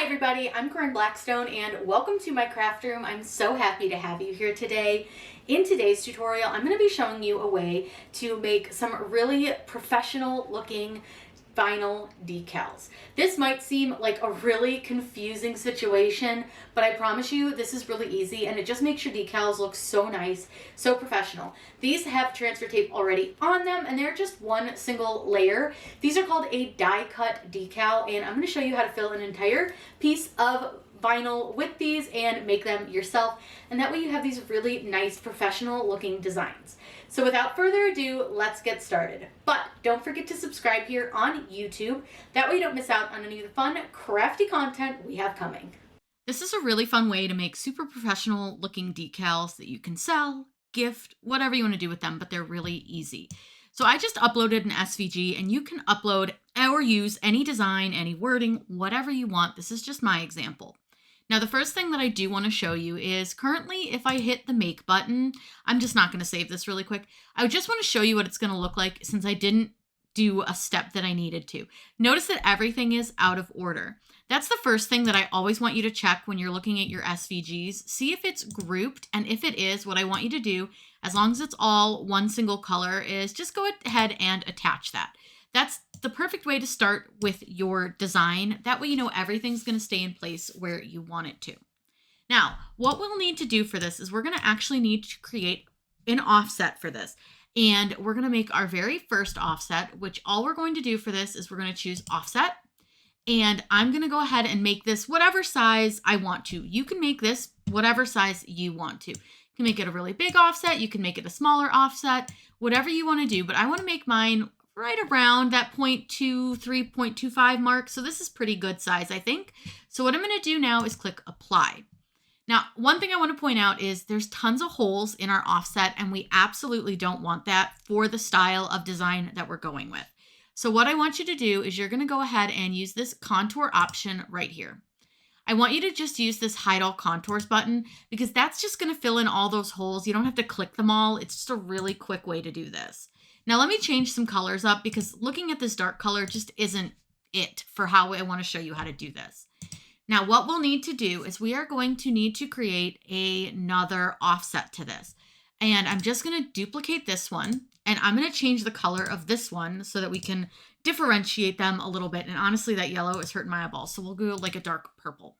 everybody, I'm Corinne Blackstone and welcome to my craft room. I'm so happy to have you here today. In today's tutorial, I'm going to be showing you a way to make some really professional looking vinyl decals. This might seem like a really confusing situation, but I promise you this is really easy and it just makes your decals look so nice, so professional. These have transfer tape already on them and they're just one single layer. These are called a die cut decal and I'm going to show you how to fill an entire piece of vinyl with these and make them yourself, and that way you have these really nice professional looking designs. So without further ado, let's get started. But don't forget to subscribe here on YouTube. That way you don't miss out on any of the fun, crafty content we have coming. This is a really fun way to make super professional looking decals that you can sell, gift, whatever you want to do with them, but they're really easy. So I just uploaded an SVG and you can upload or use any design, any wording, whatever you want. This is just my example. Now, the first thing that I do want to show you is currently if I hit the make button, I'm just not going to save this really quick. I just want to show you what it's going to look like since I didn't do a step that I needed to. Notice that everything is out of order. That's the first thing that I always want you to check when you're looking at your SVGs. See if it's grouped, and if it is, what I want you to do, as long as it's all one single color, is just go ahead and attach that. That's the perfect way to start with your design. That way you know everything's going to stay in place where you want it to. Now, what we'll need to do for this is we're going to actually need to create an offset for this. And we're going to make our very first offset, which all we're going to do for this is we're going to choose offset. And I'm going to go ahead and make this whatever size I want to. You can make this whatever size you want to. You can make it a really big offset. You can make it a smaller offset, whatever you want to do. But I want to make mine right around that 0.23, 0.25 mark. So this is pretty good size, I think. So what I'm going to do now is click apply. Now, one thing I want to point out is there's tons of holes in our offset and we absolutely don't want that for the style of design that we're going with. So what I want you to do is you're going to go ahead and use this contour option right here. I want you to just use this hide all contours button because that's just going to fill in all those holes. You don't have to click them all. It's just a really quick way to do this. Now let me change some colors up because looking at this dark color just isn't it for how I want to show you how to do this. Now what we'll need to do is we are going to need to create another offset to this. And I'm just going to duplicate this one and I'm going to change the color of this one so that we can differentiate them a little bit. And honestly, that yellow is hurting my eyeballs. So we'll go like a dark purple.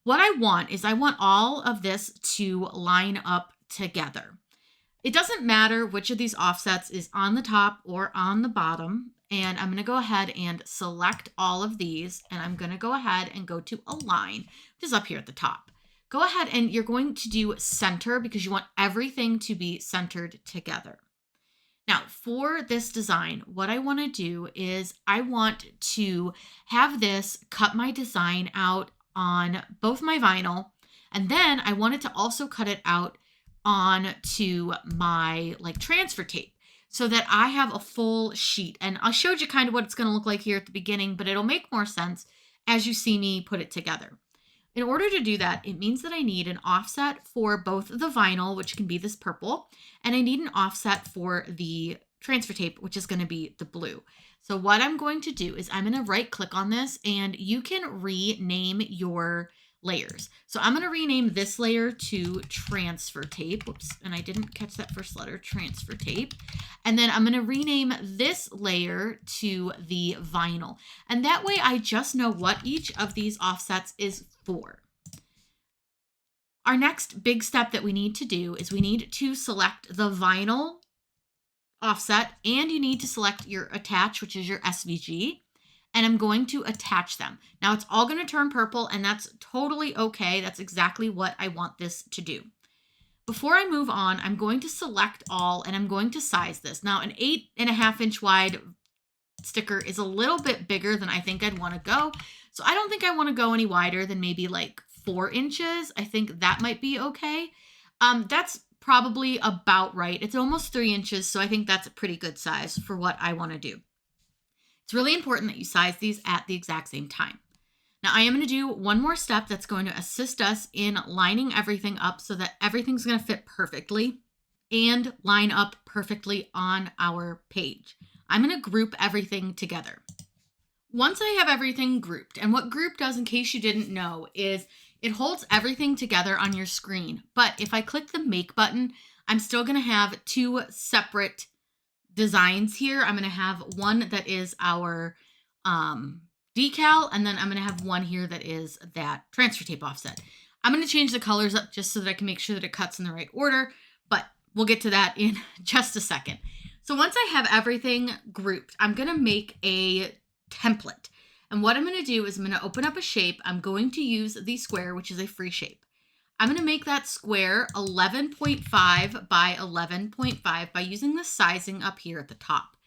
What I want is I want all of this to line up together. It doesn't matter which of these offsets is on the top or on the bottom. And I'm going to go ahead and select all of these. And I'm going to go ahead and go to align, which is up here at the top. Go ahead and you're going to do center because you want everything to be centered together. Now for this design, what I want to do is I want to have this cut my design out on both my vinyl. And then I wanted to also cut it out on to my transfer tape so that I have a full sheet. And I showed you kind of what it's going to look like here at the beginning, but it'll make more sense as you see me put it together. In order to do that, it means that I need an offset for both the vinyl, which can be this purple, and I need an offset for the transfer tape, which is going to be the blue. So what I'm going to do is I'm going to right click on this and you can rename your layers. So I'm going to rename this layer to transfer tape. Whoops. And I didn't catch that first letter, transfer tape. And then I'm going to rename this layer to the vinyl. And that way I just know what each of these offsets is for. Our next big step that we need to do is we need to select the vinyl offset and you need to select your attach, which is your SVG. And I'm going to attach them. Now it's all going to turn purple and that's totally okay. That's exactly what I want this to do. Before I move on, I'm going to select all and I'm going to size this. Now an 8.5 inch wide sticker is a little bit bigger than I think I'd want to go. So I don't think I want to go any wider than maybe like 4 inches. I think that might be okay. That's probably about right. It's almost 3 inches. So I think that's a pretty good size for what I want to do. It's really important that you size these at the exact same time. Now I am going to do one more step that's going to assist us in lining everything up so that everything's going to fit perfectly and line up perfectly on our page. I'm going to group everything together. Once I have everything grouped, and what group does, in case you didn't know, is it holds everything together on your screen. But if I click the make button, I'm still going to have two separate designs here. I'm going to have one that is our decal, and then I'm going to have one here that is that transfer tape offset. I'm going to change the colors up just so that I can make sure that it cuts in the right order, but we'll get to that in just a second. So once I have everything grouped, I'm going to make a template. And what I'm going to do is I'm going to open up a shape. I'm going to use the square, which is a free shape. I'm going to make that square 11.5 by 11.5 by using the sizing up here at the top.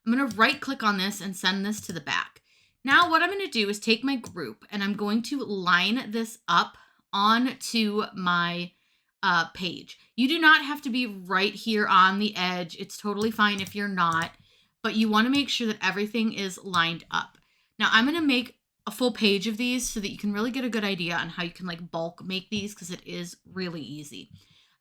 I'm going to right click on this and send this to the back. Now what I'm going to do is take my group and I'm going to line this up onto my page. You do not have to be right here on the edge. It's totally fine if you're not, but you want to make sure that everything is lined up. Now I'm going to make a full page of these so that you can really get a good idea on how you can like bulk make these, because it is really easy.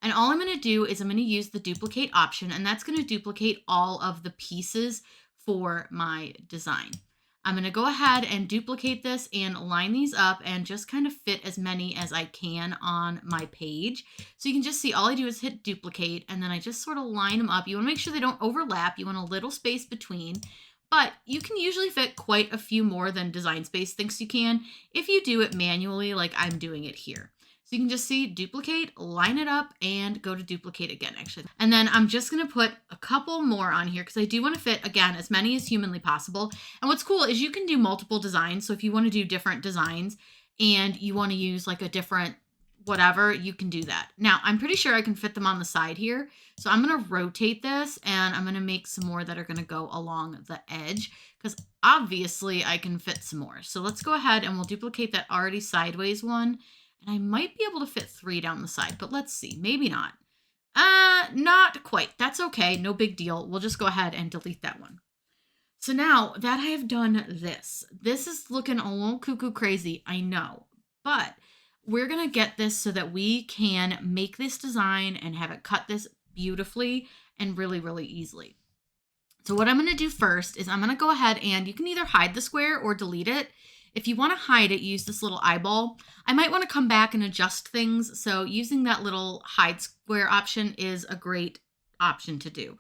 And all I'm going to do is I'm going to use the duplicate option, and that's going to duplicate all of the pieces for my design. I'm going to go ahead and duplicate this and line these up and just kind of fit as many as I can on my page. So you can just see all I do is hit duplicate and then I just sort of line them up. You want to make sure they don't overlap. You want a little space between, but you can usually fit quite a few more than Design Space thinks you can if you do it manually like I'm doing it here. So you can just see duplicate, line it up, and go to duplicate again, actually. And then I'm just going to put a couple more on here because I do want to fit, again, as many as humanly possible. And what's cool is you can do multiple designs. So if you want to do different designs and you want to use like a different whatever, you can do that. Now, I'm pretty sure I can fit them on the side here. So I'm going to rotate this and I'm going to make some more that are going to go along the edge because obviously I can fit some more. So let's go ahead and we'll duplicate that already sideways one. And I might be able to fit 3 down the side, but let's see. Maybe not. Not quite. That's okay. No big deal. We'll just go ahead and delete that one. So now that I have done this is looking a little cuckoo crazy, I know, but we're going to get this so that we can make this design and have it cut this beautifully and really, really easily. So what I'm going to do first is I'm going to go ahead and you can either hide the square or delete it. If you want to hide it, use this little eyeball. I might want to come back and adjust things. So using that little hide square option is a great option to do.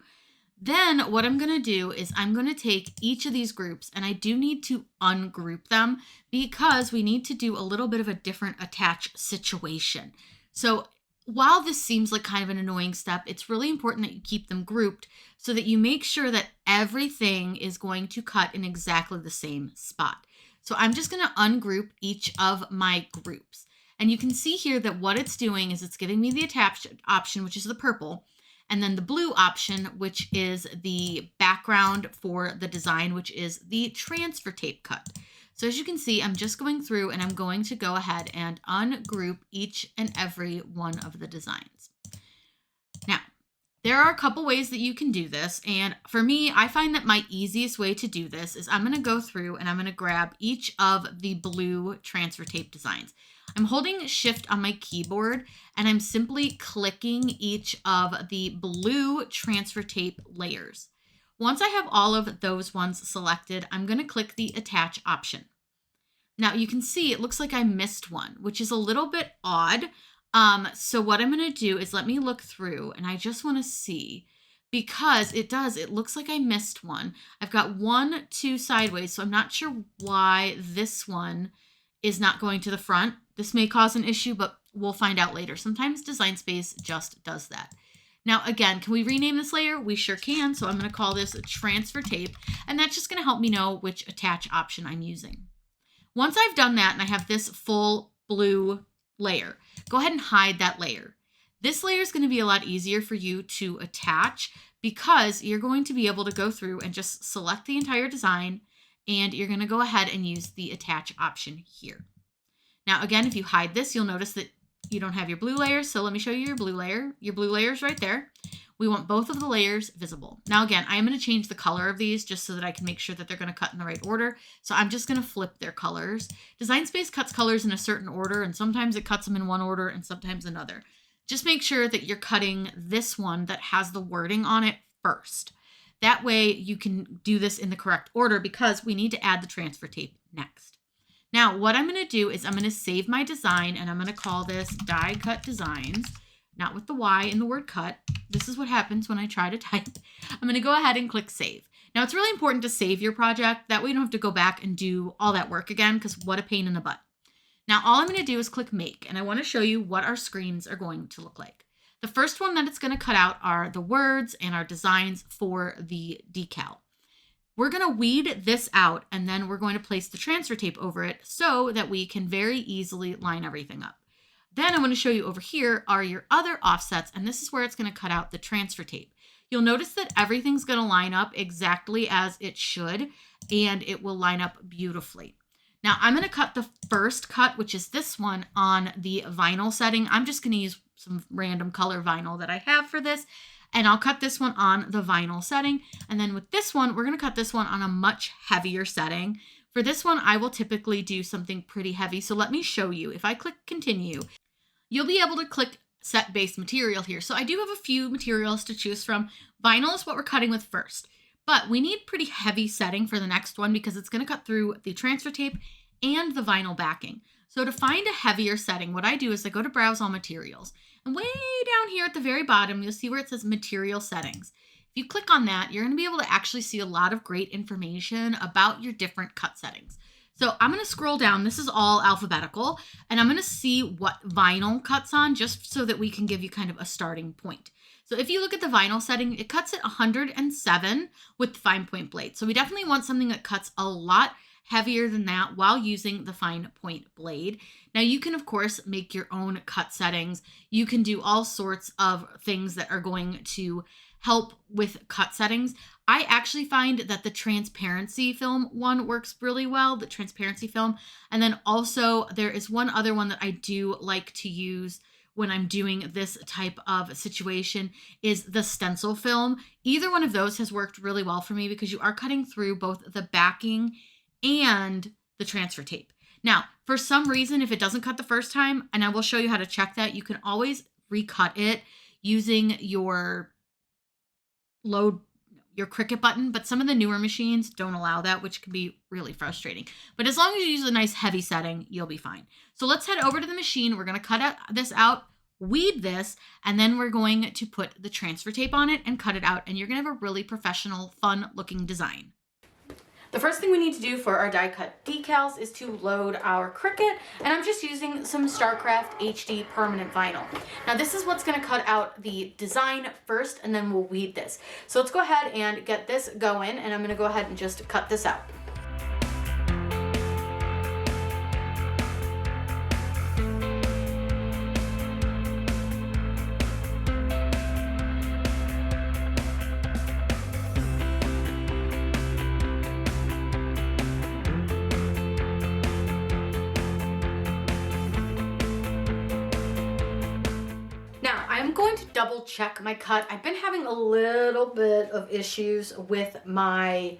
Then what I'm going to do is I'm going to take each of these groups and I do need to ungroup them because we need to do a little bit of a different attach situation. So while this seems like kind of an annoying step, it's really important that you keep them grouped so that you make sure that everything is going to cut in exactly the same spot. So I'm just going to ungroup each of my groups. And you can see here that what it's doing is it's giving me the attach option, which is the purple, and then the blue option, which is the background for the design, which is the transfer tape cut. So as you can see, I'm just going through and I'm going to go ahead and ungroup each and every one of the designs. Now, there are a couple ways that you can do this. And for me, I find that my easiest way to do this is I'm going to go through and I'm going to grab each of the blue transfer tape designs. I'm holding Shift on my keyboard and I'm simply clicking each of the blue transfer tape layers. Once I have all of those ones selected, I'm going to click the attach option. Now you can see it looks like I missed one, which is a little bit odd. So what I'm going to do is let me look through and I just want to see because it looks like I missed one. I've got 1, 2 sideways. So I'm not sure why this one is not going to the front. This may cause an issue, but we'll find out later. Sometimes Design Space just does that. Now, again, can we rename this layer? We sure can. So I'm going to call this a transfer tape, and that's just going to help me know which attach option I'm using. Once I've done that and I have this full blue layer, go ahead and hide that layer. This layer is going to be a lot easier for you to attach because you're going to be able to go through and just select the entire design, and you're going to go ahead and use the attach option here. Now, again, if you hide this, you'll notice that you don't have your blue layers. So let me show you your blue layer. Your blue layer is right there. We want both of the layers visible. Now, again, I am going to change the color of these just so that I can make sure that they're going to cut in the right order. So I'm just going to flip their colors. Design Space cuts colors in a certain order, and sometimes it cuts them in one order and sometimes another. Just make sure that you're cutting this one that has the wording on it first. That way you can do this in the correct order because we need to add the transfer tape next. Now, what I'm going to do is I'm going to save my design and I'm going to call this Die Cut Designs, not with the Y in the word cut. This is what happens when I try to type. I'm going to go ahead and click save. Now, it's really important to save your project. That way you don't have to go back and do all that work again because what a pain in the butt. Now, all I'm going to do is click make, and I want to show you what our screens are going to look like. The first one that it's going to cut out are the words and our designs for the decal. We're going to weed this out, and then we're going to place the transfer tape over it so that we can very easily line everything up. Then I'm going to show you over here are your other offsets, and this is where it's going to cut out the transfer tape. You'll notice that everything's going to line up exactly as it should, and it will line up beautifully. Now I'm going to cut the first cut, which is this one, on the vinyl setting. I'm just going to use some random color vinyl that I have for this, and I'll cut this one on the vinyl setting. And then with this one, we're going to cut this one on a much heavier setting. For this one, I will typically do something pretty heavy. So let me show you. If I click continue, you'll be able to click set base material here. So I do have a few materials to choose from. Vinyl is what we're cutting with first, but we need pretty heavy setting for the next one because it's going to cut through the transfer tape and the vinyl backing. So to find a heavier setting, what I do is I go to browse all materials, and way down here at the very bottom, you'll see where it says material settings. If you click on that, you're going to be able to actually see a lot of great information about your different cut settings. So I'm going to scroll down. This is all alphabetical, and I'm going to see what vinyl cuts on just so that we can give you kind of a starting point. So if you look at the vinyl setting, it cuts at 107 with the fine point blade. So we definitely want something that cuts a lot heavier than that while using the fine point blade. Now you can of course make your own cut settings. You can do all sorts of things that are going to help with cut settings. I actually find that the transparency film one works really well, the transparency film. And then also there is one other one that I do like to use when I'm doing this type of situation is the stencil film. Either one of those has worked really well for me because you are cutting through both the backing and the transfer tape. Now, for some reason, if it doesn't cut the first time, and I will show you how to check that, you can always recut it using your Cricut button, but some of the newer machines don't allow that, which can be really frustrating. But as long as you use a nice heavy setting, you'll be fine. So let's head over to the machine. We're going to cut this out, weed this, and then we're going to put the transfer tape on it and cut it out, and you're going to have a really professional, fun looking design. The first thing we need to do for our die cut decals is to load our Cricut, and I'm just using some StarCraft HD permanent vinyl. Now this is what's going to cut out the design first, and then we'll weed this. So let's go ahead and get this going, and I'm going to go ahead and just cut this out. I'm going to double check my cut. I've been having a little bit of issues with my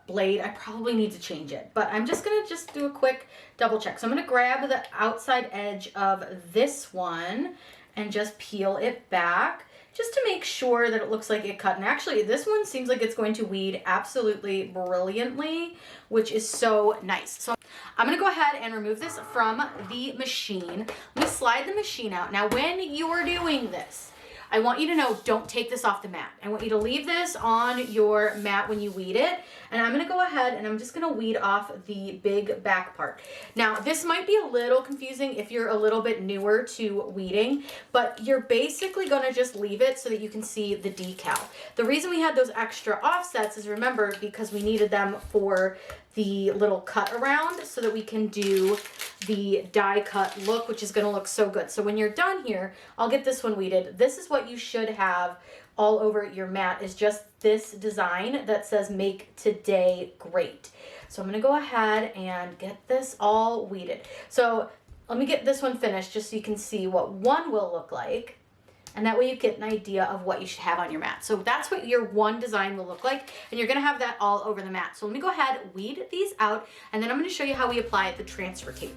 blade. I probably need to change it, but I'm just gonna do a quick double check. So I'm gonna grab the outside edge of this one and just peel it back just to make sure that it looks like it cut. And actually this one seems like it's going to weed absolutely brilliantly, which is so nice. So I'm gonna go ahead and remove this from the machine. Let me slide the machine out. Now when you're doing this, I want you to know, don't take this off the mat. I want you to leave this on your mat when you weed it. And I'm gonna go ahead and I'm just gonna weed off the big back part. Now, this might be a little confusing if you're a little bit newer to weeding, but you're basically gonna just leave it so that you can see the decal. The reason we had those extra offsets is, remember, because we needed them for the little cut around so that we can do the die cut look, which is going to look so good. So when you're done here, I'll get this one weeded. This is what you should have all over your mat, is just this design that says "Make Today Great." So I'm going to go ahead and get this all weeded. So let me get this one finished just so you can see what one will look like. And that way you get an idea of what you should have on your mat. So that's what your one design will look like. And you're gonna have that all over the mat. So let me go ahead, weed these out, and then I'm gonna show you how we apply the transfer tape.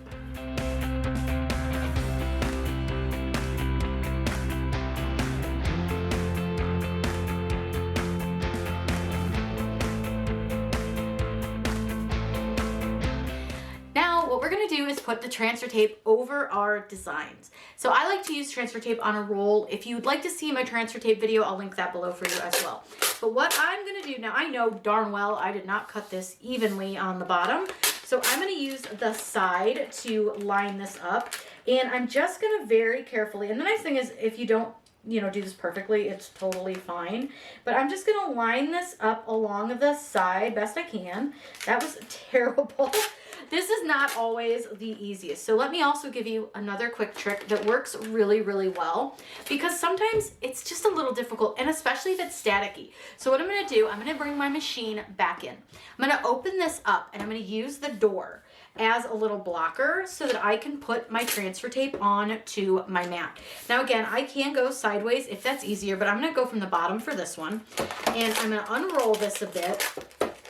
what we're gonna do is put the transfer tape over our designs. So I like to use transfer tape on a roll. If you'd like to see my transfer tape video, I'll link that below for you as well. But what I'm gonna do now, I know darn well I did not cut this evenly on the bottom. So I'm gonna use the side to line this up. And I'm just gonna very carefully, and the nice thing is if you don't, do this perfectly, it's totally fine. But I'm just gonna line this up along the side best I can. That was terrible. This is not always the easiest. So let me also give you another quick trick that works really, really well, because sometimes it's just a little difficult, and especially if it's staticky. So what I'm gonna do, I'm gonna bring my machine back in. I'm gonna open this up and I'm gonna use the door as a little blocker so that I can put my transfer tape on to my mat. Now again, I can go sideways if that's easier, but I'm gonna go from the bottom for this one. And I'm gonna unroll this a bit,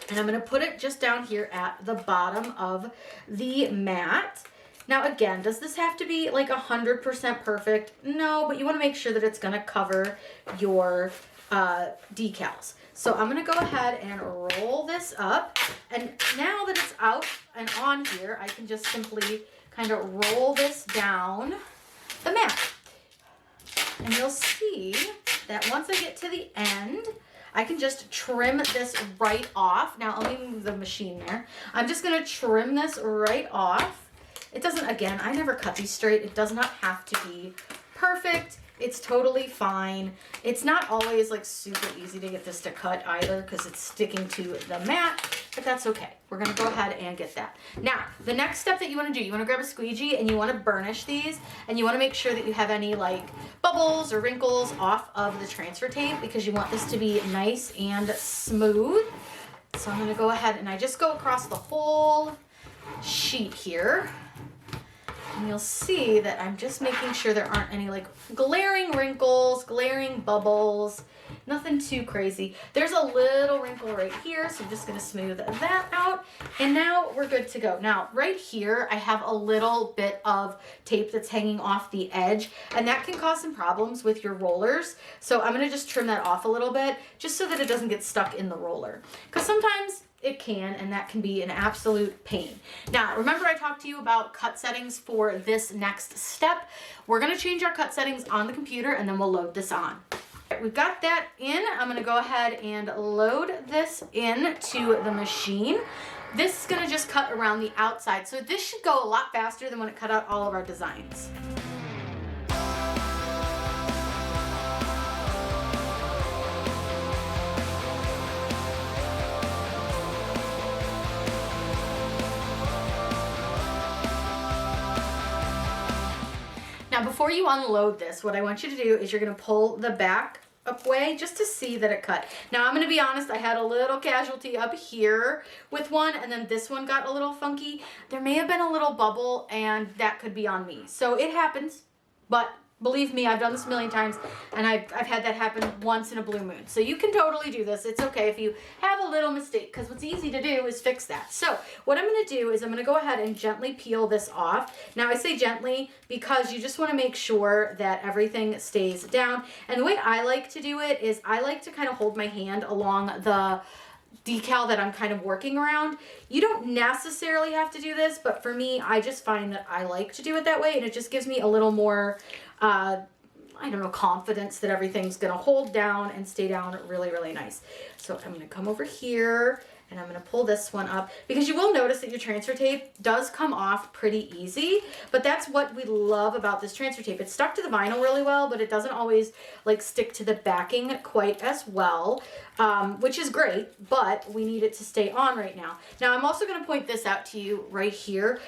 and I'm gonna put it just down here at the bottom of the mat. Now again, does this have to be like 100% perfect? No, but you wanna make sure that it's gonna cover your decals. So I'm gonna go ahead and roll this up. And now that it's out and on here, I can just simply kind of roll this down the mat. And you'll see that once I get to the end, I can just trim this right off. Now let me move the machine there. I'm just gonna trim this right off. It doesn't, again, I never cut these straight. It does not have to be perfect. It's totally fine. It's not always like super easy to get this to cut either because it's sticking to the mat, but that's okay. We're gonna go ahead and get that. Now, the next step that you wanna do, you wanna grab a squeegee and you wanna burnish these, and you wanna make sure that you have any like bubbles or wrinkles off of the transfer tape because you want this to be nice and smooth. So I'm gonna go ahead and I just go across the whole sheet here. And you'll see that I'm just making sure there aren't any like glaring wrinkles, glaring bubbles, nothing too crazy. There's a little wrinkle right here, so I'm just gonna smooth that out. And now we're good to go. Now, right here, I have a little bit of tape that's hanging off the edge, and that can cause some problems with your rollers. So I'm gonna just trim that off a little bit, just so that it doesn't get stuck in the roller. Because sometimes it can, and that can be an absolute pain. Now, remember I talked to you about cut settings for this next step. We're gonna change our cut settings on the computer and then we'll load this on. We've got that in. I'm gonna go ahead and load this into the machine. This is gonna just cut around the outside. So this should go a lot faster than when it cut out all of our designs. Now, before you unload this, what I want you to do is you're gonna pull the back away just to see that it cut. Now, I'm gonna be honest, I had a little casualty up here with one, and then this one got a little funky. There may have been a little bubble, and that could be on me. So it happens, but believe me, I've done this a million times, and I've had that happen once in a blue moon. So you can totally do this. It's okay if you have a little mistake, because what's easy to do is fix that. So what I'm going to do is I'm going to go ahead and gently peel this off. Now I say gently because you just want to make sure that everything stays down. And the way I like to do it is I like to kind of hold my hand along the decal that I'm kind of working around. You don't necessarily have to do this, but for me, I just find that I like to do it that way, and it just gives me a little more I don't know, confidence that everything's gonna hold down and stay down really, really nice. So I'm gonna come over here and I'm gonna pull this one up, because you will notice that your transfer tape does come off pretty easy, but that's what we love about this transfer tape. It's stuck to the vinyl really well, but it doesn't always like stick to the backing quite as well, which is great, but we need it to stay on right now. Now I'm also gonna point this out to you right here.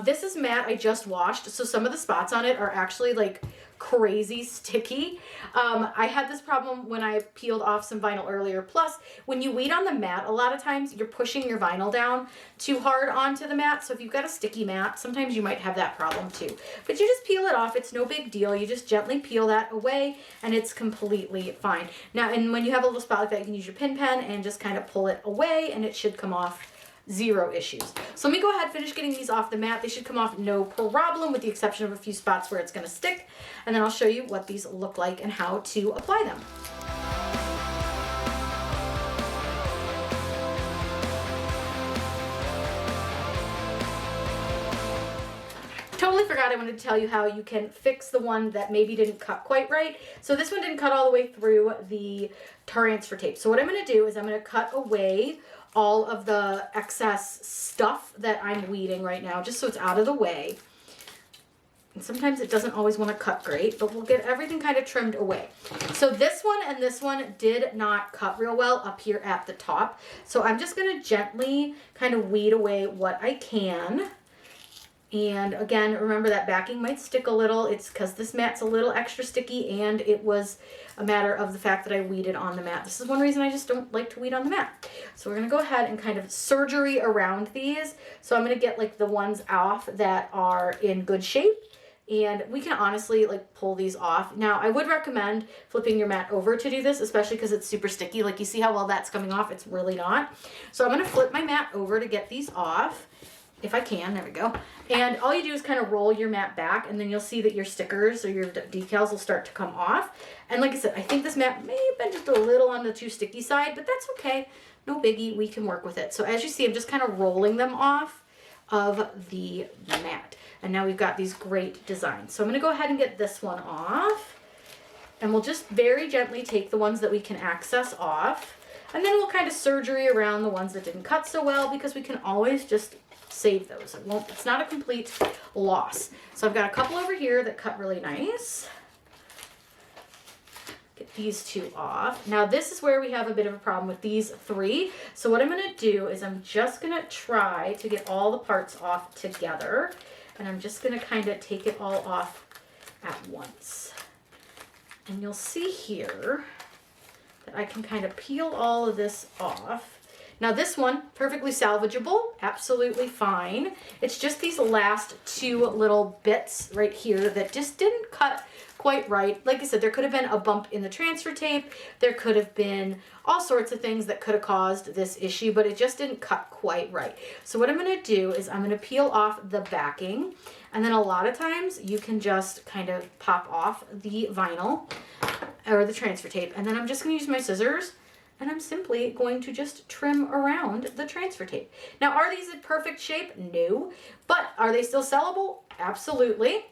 This is matte I just washed, so some of the spots on it are actually like crazy sticky. I had this problem when I peeled off some vinyl earlier. Plus, when you weed on the mat, a lot of times you're pushing your vinyl down too hard onto the mat. So if you've got a sticky mat, sometimes you might have that problem too. But you just peel it off. It's no big deal. You just gently peel that away and it's completely fine. Now, and when you have a little spot like that, you can use your pin pen and just kind of pull it away and it should come off zero issues. So let me go ahead and finish getting these off the mat. They should come off no problem, with the exception of a few spots where it's going to stick. And then I'll show you what these look like and how to apply them. totally forgot I wanted to tell you how you can fix the one that maybe didn't cut quite right. So this one didn't cut all the way through the transfer tape. So what I'm going to do is I'm going to cut away all of the excess stuff that I'm weeding right now, just so it's out of the way. And sometimes it doesn't always want to cut great, but we'll get everything kind of trimmed away. So this one and this one did not cut real well up here at the top. So I'm just going to gently kind of weed away what I can. And again, remember that backing might stick a little. It's because this mat's a little extra sticky, and it was a matter of the fact that I weeded on the mat. This is one reason I just don't like to weed on the mat. So we're going to go ahead and kind of surgery around these. So I'm going to get like the ones off that are in good shape. And we can honestly like pull these off. Now, I would recommend flipping your mat over to do this, especially because it's super sticky. Like you see how well that's coming off? It's really not. So I'm going to flip my mat over to get these off. If I can, there we go. And all you do is kind of roll your mat back, and then you'll see that your stickers or your decals will start to come off. And like I said, I think this mat may have been just a little on the too sticky side, but that's okay. No biggie, we can work with it. So as you see, I'm just kind of rolling them off of the mat. And now we've got these great designs. So I'm going to go ahead and get this one off. And we'll just very gently take the ones that we can access off. And then we'll kind of surgery around the ones that didn't cut so well, because we can always just save those. It's not a complete loss. So I've got a couple over here that cut really nice. Get these two off. Now this is where we have a bit of a problem with these three. So what I'm going to do is I'm just going to try to get all the parts off together. And I'm just going to kind of take it all off at once. And you'll see here that I can kind of peel all of this off. Now this one, perfectly salvageable, absolutely fine. It's just these last two little bits right here that just didn't cut quite right. Like I said, there could have been a bump in the transfer tape. There could have been all sorts of things that could have caused this issue, but it just didn't cut quite right. So what I'm going to do is I'm going to peel off the backing, and then a lot of times you can just kind of pop off the vinyl or the transfer tape, and then I'm just going to use my scissors. And I'm simply going to just trim around the transfer tape. Now, are these in perfect shape? No. But are they still sellable? Absolutely.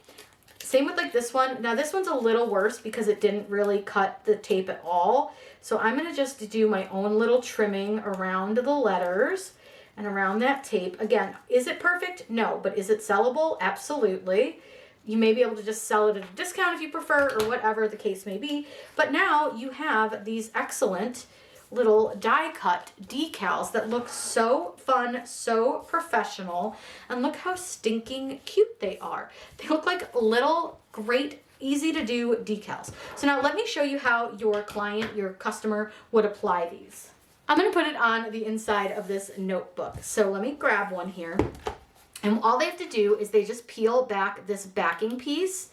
Same with like this one. Now, this one's a little worse because it didn't really cut the tape at all. So I'm going to just do my own little trimming around the letters and around that tape. Again, is it perfect? No. But is it sellable? Absolutely. You may be able to just sell it at a discount if you prefer, or whatever the case may be. But now you have these excellent little die cut decals that look so fun, so professional, and look how stinking cute they are. They look like little great easy to do decals. So now let me show you how your client, your customer would apply these. I'm going to put it on the inside of this notebook. So let me grab one here. And all they have to do is they just peel back this backing piece,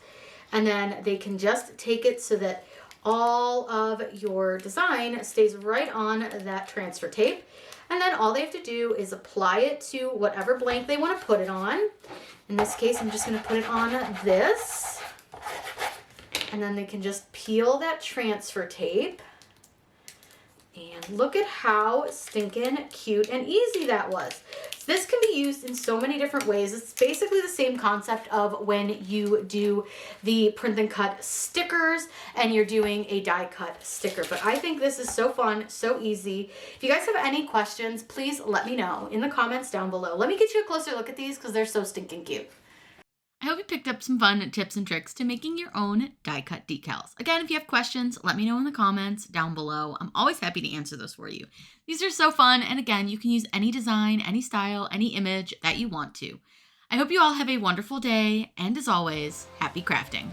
and then they can just take it so that all of your design stays right on that transfer tape. And then all they have to do is apply it to whatever blank they want to put it on. In this case, I'm just going to put it on this. And then they can just peel that transfer tape. And look at how stinking cute and easy that was. This can be used in so many different ways. It's basically the same concept of when you do the print and cut stickers and you're doing a die cut sticker. But I think this is so fun, so easy. If you guys have any questions, please let me know in the comments down below. Let me get you a closer look at these because they're so stinking cute. I hope you picked up some fun tips and tricks to making your own die cut decals. Again, if you have questions, let me know in the comments down below. I'm always happy to answer those for you. These are so fun, and again, you can use any design, any style, any image that you want to. I hope you all have a wonderful day, and as always, happy crafting.